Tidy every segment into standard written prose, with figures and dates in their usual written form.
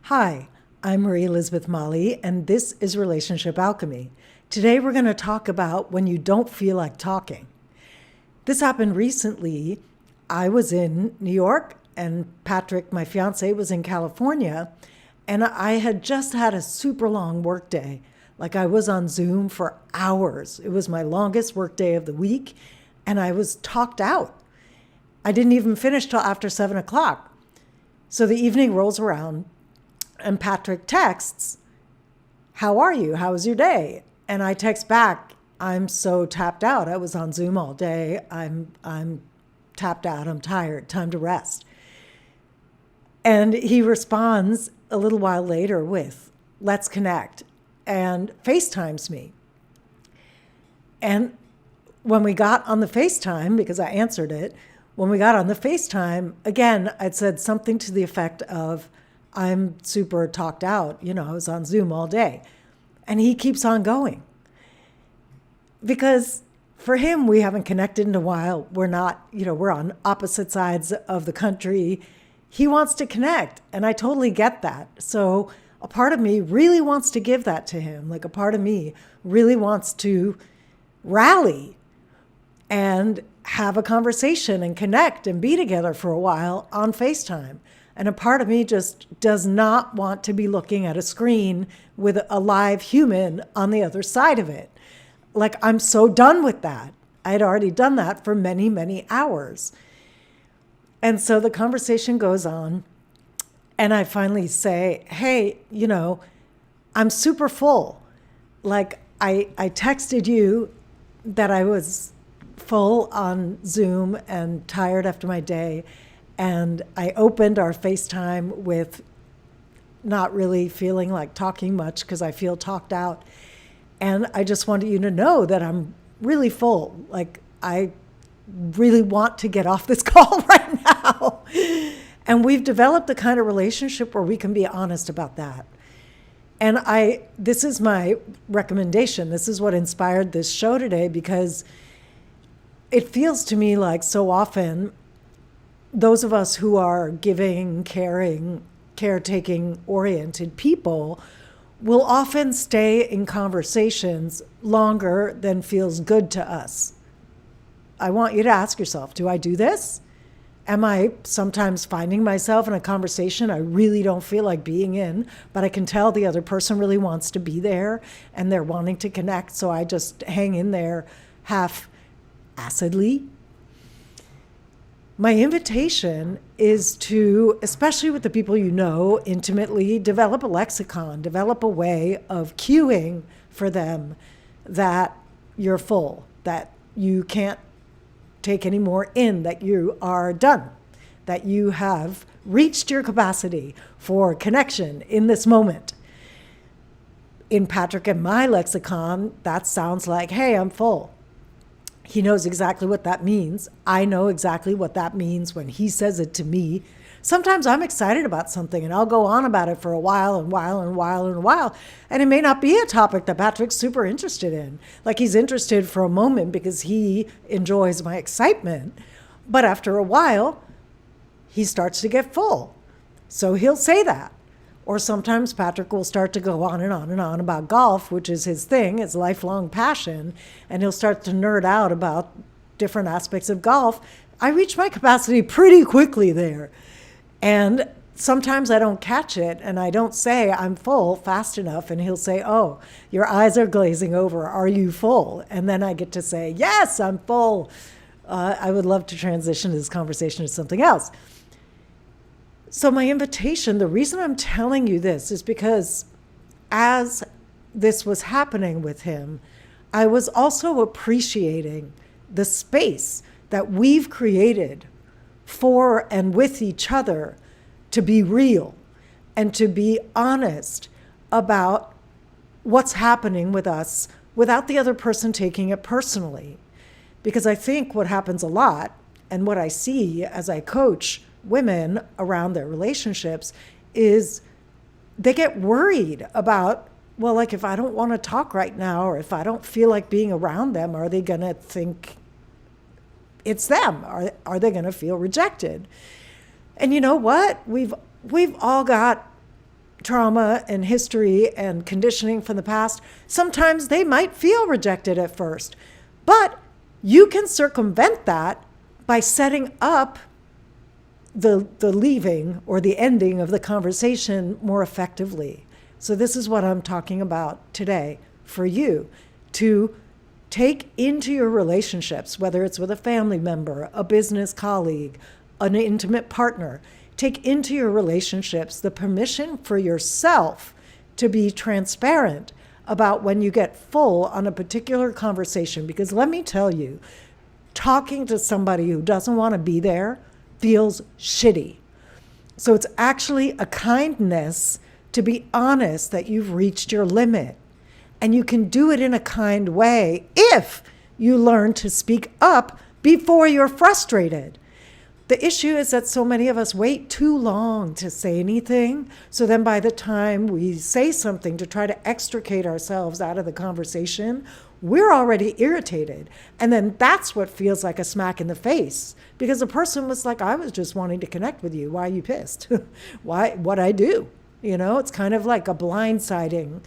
Hi, I'm Marie Elizabeth Molly, and this is Relationship Alchemy. Today we're going to talk about when you don't feel like talking. This happened recently. I was in New York, and Patrick, my fiance, was in California, and I had just had a super long work day. Like I was on Zoom for hours. It was my longest work day of the week, and I was talked out. I didn't even finish till after 7 o'clock. So the evening rolls around, and Patrick texts, "How are you? How was your day?" And I text back, "I'm so tapped out. I was on Zoom all day. I'm tapped out. I'm tired. Time to rest." And he responds a little while later with, "Let's connect," and FaceTimes me. And when we got on the FaceTime, because I answered it, when we got on the FaceTime, again, I'd said something to the effect of, "I'm super talked out. I was on Zoom all day." And he keeps on going. Because for him, we haven't connected in a while. We're not, we're on opposite sides of the country. He wants to connect, and I totally get that. So a part of me really wants to give that to him. Like a part of me really wants to rally and have a conversation and connect and be together for a while on FaceTime. And a part of me just does not want to be looking at a screen with a live human on the other side of it. Like, I'm so done with that. I'd already done that for many, many hours. And so the conversation goes on, and I finally say, "Hey, I'm super full. Like, I texted you that I was full on Zoom and tired after my day. And I opened our FaceTime with not really feeling like talking much because I feel talked out. And I just wanted you to know that I'm really full. Like, I really want to get off this call right now." And we've developed the kind of relationship where we can be honest about that. And this is my recommendation. This is what inspired this show today, because it feels to me like so often those of us who are giving, caring, caretaking oriented people will often stay in conversations longer than feels good to us. I want you to ask yourself, do I do this? Am I sometimes finding myself in a conversation I really don't feel like being in, but I can tell the other person really wants to be there and they're wanting to connect, so I just hang in there half-acidly? My invitation is to, especially with the people you know intimately, develop a lexicon, develop a way of cueing for them that you're full, that you can't take any more in, that you are done, that you have reached your capacity for connection in this moment. In Patrick and my lexicon, that sounds like, "Hey, I'm full." He knows exactly what that means. I know exactly what that means when he says it to me. Sometimes I'm excited about something and I'll go on about it for a while and while and while and while. And it may not be a topic that Patrick's super interested in. Like, he's interested for a moment because he enjoys my excitement. But after a while, he starts to get full. So he'll say that. Or sometimes Patrick will start to go on and on and on about golf, which is his thing, his lifelong passion, and he'll start to nerd out about different aspects of golf. I reach my capacity pretty quickly there. And sometimes I don't catch it, and I don't say I'm full fast enough, and he'll say, "Oh, your eyes are glazing over. Are you full?" And then I get to say, "Yes, I'm full." I would love to transition this conversation to something else. So my invitation, the reason I'm telling you this is because as this was happening with him, I was also appreciating the space that we've created for and with each other to be real and to be honest about what's happening with us without the other person taking it personally. Because I think what happens a lot, and what I see as I coach women around their relationships, is they get worried about, well, like, if I don't want to talk right now, or if I don't feel like being around them, are they going to think it's them? Are they going to feel rejected? And you know what? We've all got trauma and history and conditioning from the past, sometimes they might feel rejected at first. But you can circumvent that by setting up the leaving or the ending of the conversation more effectively. So this is what I'm talking about today for you, to take into your relationships, whether it's with a family member, a business colleague, an intimate partner, take into your relationships the permission for yourself to be transparent about when you get full on a particular conversation. Because let me tell you, talking to somebody who doesn't want to be there feels shitty. So it's actually a kindness to be honest that you've reached your limit. And you can do it in a kind way if you learn to speak up before you're frustrated. The issue is that so many of us wait too long to say anything. So then by the time we say something to try to extricate ourselves out of the conversation, we're already irritated. And then that's what feels like a smack in the face, because the person was like, I was just wanting to connect with you. Why are you pissed? Why? What'd I do? It's kind of like a blindsiding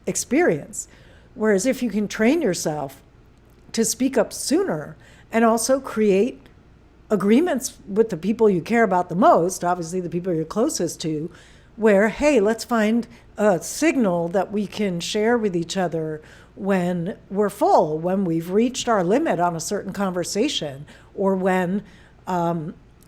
experience. Whereas if you can train yourself to speak up sooner and also create agreements with the people you care about the most, obviously the people you're closest to, where, hey, let's find a signal that we can share with each other when we're full, when we've reached our limit on a certain conversation, or when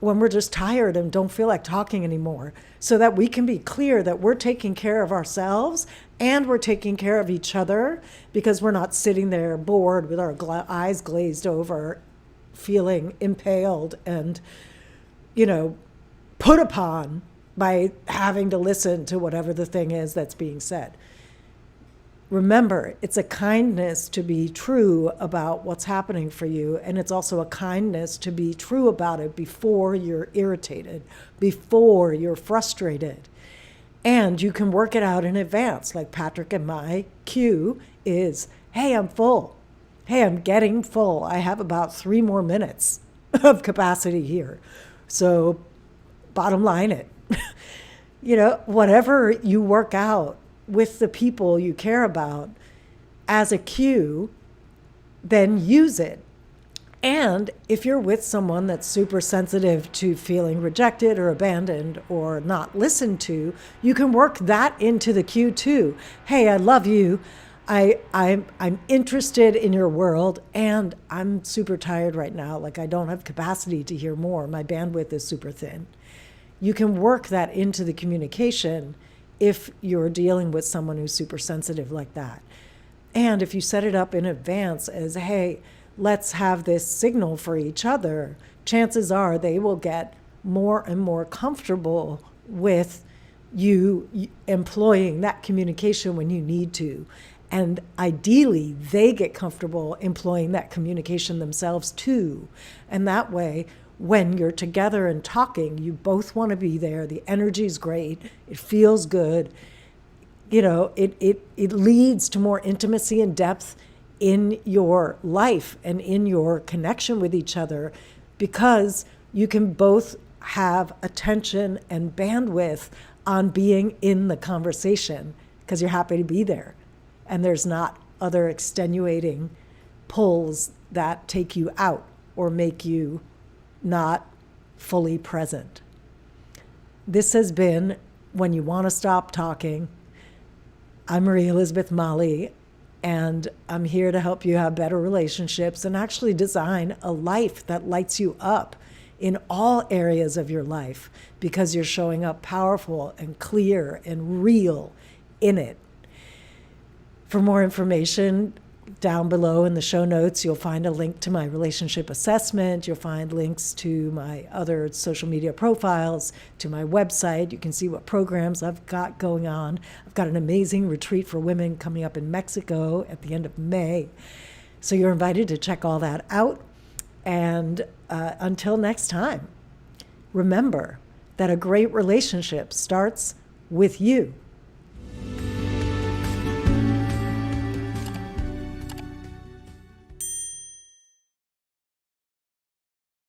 we're just tired and don't feel like talking anymore, so that we can be clear that we're taking care of ourselves and we're taking care of each other, because we're not sitting there bored with our eyes glazed over, feeling impaled and, put upon by having to listen to whatever the thing is that's being said. Remember, it's a kindness to be true about what's happening for you, and it's also a kindness to be true about it before you're irritated, before you're frustrated. And you can work it out in advance. Like Patrick and my cue is, hey, I'm full. Hey, I'm getting full. I have about 3 more minutes of capacity here. So bottom line it. Whatever you work out with the people you care about as a cue, then use it. And if you're with someone that's super sensitive to feeling rejected or abandoned or not listened to, you can work that into the cue too. Hey, I love you. I'm interested in your world, and I'm super tired right now. Like, I don't have capacity to hear more. My bandwidth is super thin. You can work that into the communication if you're dealing with someone who's super sensitive like that. And if you set it up in advance as, hey, let's have this signal for each other, chances are they will get more and more comfortable with you employing that communication when you need to. And ideally, they get comfortable employing that communication themselves too. And that way, when you're together and talking, you both want to be there. The energy's great. It feels good. It leads to more intimacy and depth in your life and in your connection with each other, because you can both have attention and bandwidth on being in the conversation because you're happy to be there. And there's not other extenuating pulls that take you out or make you not fully present. This has been When You Want to Stop Talking. I'm Marie Elizabeth Molly, and I'm here to help you have better relationships and actually design a life that lights you up in all areas of your life, because you're showing up powerful and clear and real in it. For more information, down below in the show notes, you'll find a link to my relationship assessment. You'll find links to my other social media profiles, to my website. You can see what programs I've got going on. I've got an amazing retreat for women coming up in Mexico at the end of May. So you're invited to check all that out. And until next time, remember that a great relationship starts with you.